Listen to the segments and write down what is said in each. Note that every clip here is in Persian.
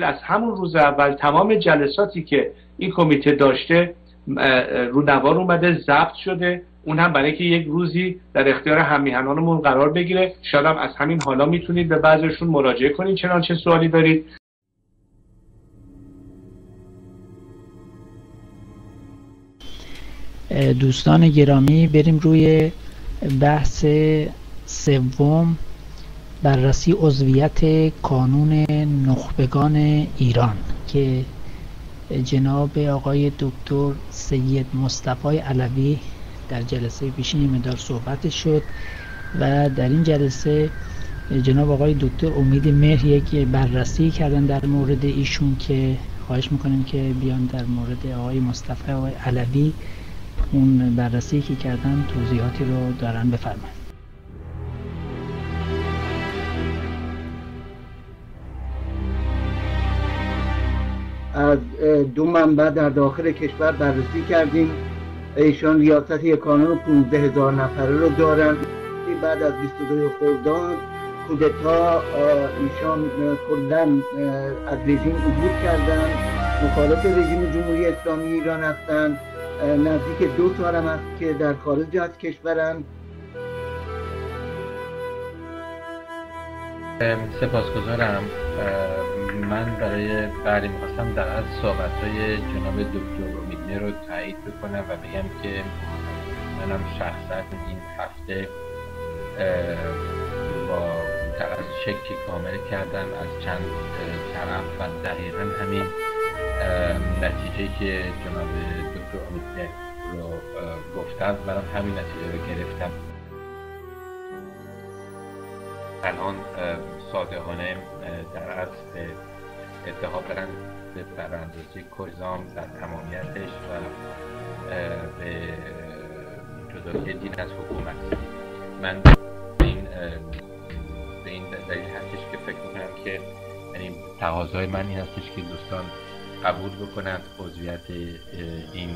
از همون روز اول تمام جلساتی که این کمیته داشته رو نوار اومده، ضبط شده، اون هم برای که یک روزی در اختیار هم‌میهنانمون قرار بگیره. شاید هم از همین حالا میتونید به بعضیشون مراجعه کنید چنانچه سوالی دارید. دوستان گرامی، بریم روی بحث سوم، بررسی عضویت کانون نخبگان ایران که جناب آقای دکتر سید مصطفی علوی در جلسه پیشین مقدار صحبت شد و در این جلسه جناب آقای دکتر امید مهر یک بررسی کردن در مورد ایشون که خواهش میکنیم که بیان در مورد آقای مصطفی علوی اون بررسی که کردن توضیحاتی رو دارن بفرمایید. از دو منبع در داخل کشور بررسی کردیم. ایشان ریاست یک کانون 15,000 نفره رو دارن. بعد از 22 خرداد کودتا ایشان کلاً از رژیم عبور کردن، مخالف رژیم جمهوری اسلامی ایران هستند. نزدیک 2 سال هم هست که در خارج از کشورن. سپاسگزارم. من برای بعدی میخواستم در از صحبت‌های جناب دکتر امیدمهر رو تایید بکنم و بگم که منم شخصا این هفته با چکی کامل کردم از چند طرف و دقیقا همین نتیجه که جناب دکتر امیدمهر رو گفتم منم همین نتیجه رو گرفتم. الان صادقانه در اصل اتحاد براندازی کلزام در تمامیتش و به جدایی دین از حکومت، من به این دلیل هستش که فکر میکنم که یعنی تقاضای من این هستش که دوستان قبول بکنند عضویت این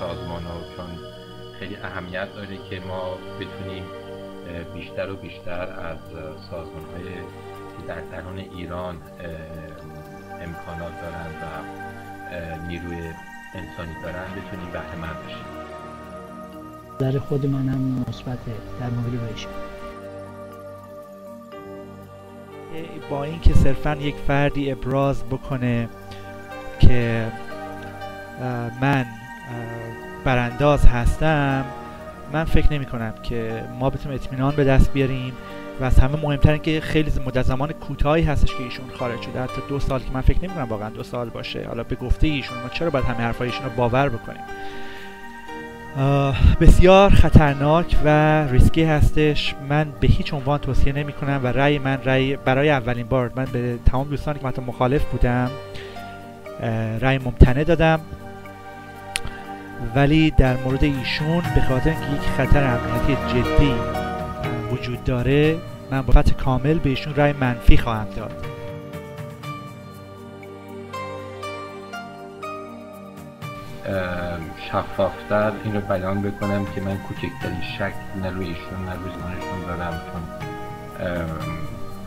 سازمان ها، چون خیلی اهمیت داره که ما بتونیم بیشتر و بیشتر از سازمان های که در درون ایران امکانات دارن و نیروی انسانی دارن بتونیم بهره مند بشیم. نظر خود منم مثبته در مورد بهش. با اینکه صرفا یک فردی ابراز بکنه که من برانداز هستم، من فکر نمی کنم که ما بتونیم اطمینان به دست بیاریم و از همه مهمتر این که خیلی مدت زمان کوتاهی هستش که ایشون خارج شده، حتی 2 سال که من فکر نمی کنم واقعا 2 سال باشه. حالا به گفته ایشون ما چرا باید همه حرفای ایشون رو باور بکنیم؟ بسیار خطرناک و ریسکی هستش. من به هیچ عنوان توصیه نمی کنم و رأی من برای اولین بار من به تمام دوستانی که من مخالف بودم رأی ممتنع دادم، ولی در مورد ایشون به خاطر اینکه یک خطر امنیتی جدی وجود داره من با فتح کامل به ایشون رأی منفی خواهم داد. شفافتر این رو بیان بکنم که من کوچکترین شک نه روی ایشون نه روی زمانشون دارم، چون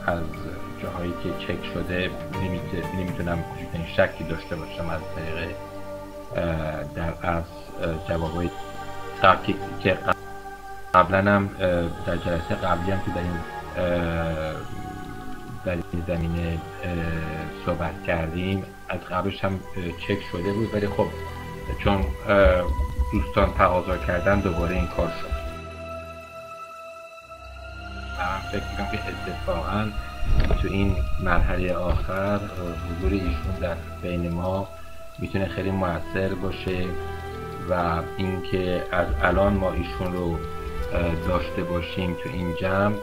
از جاهایی که چک شده نمیتونم کوچکترین شکی داشته باشم از طریق در از جوابای که قبلا هم در جلسه قبلی هم که در این زمینه صحبت کردیم از قبلش هم چک شده بود، ولی خب چون دوستان تقاضا کردن دوباره این کار شد. من فکر میکنم که اتفاقا تو این مرحله آخر حضور ایشون در بین ما میتونه خیلی موثر باشه و اینکه از الان ما ایشون رو داشته باشیم تو این جمع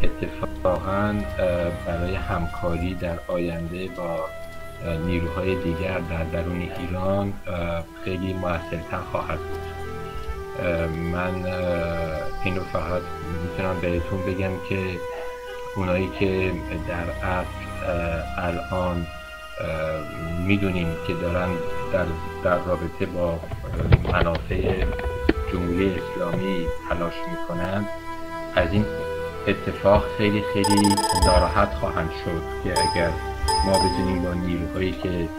اتفاقا برای همکاری در آینده با نیروهای دیگر در درون ایران خیلی موثرتر خواهد بود. من اینو فقط میتونم بهتون بگم که اونایی که در اصل الان میدونیم که دارن در رابطه با منافع جمهوری اسلامی تلاش میکنن از این اتفاق خیلی خیلی ناراحت خواهند شد که اگر ما بتونیم با نیروهایی که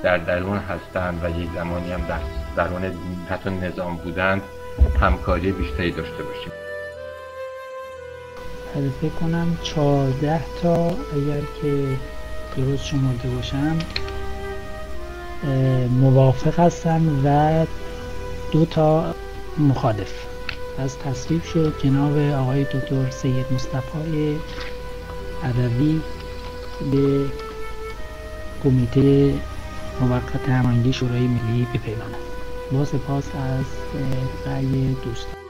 در درون هستند و یک زمانی هم در درون حتی نظام بودند همکاری بیشتری داشته باشیم. فکر کنم 14 تا اگر که درست شمرده باشم موافق هستن و 2 تا مخالف. از تصویب شد جناب آقای دکتر سید مصطفی عدوی به کمیته موقت هماهنگی شورای ملی بپیوندند. با سپاس از رأی دوستان.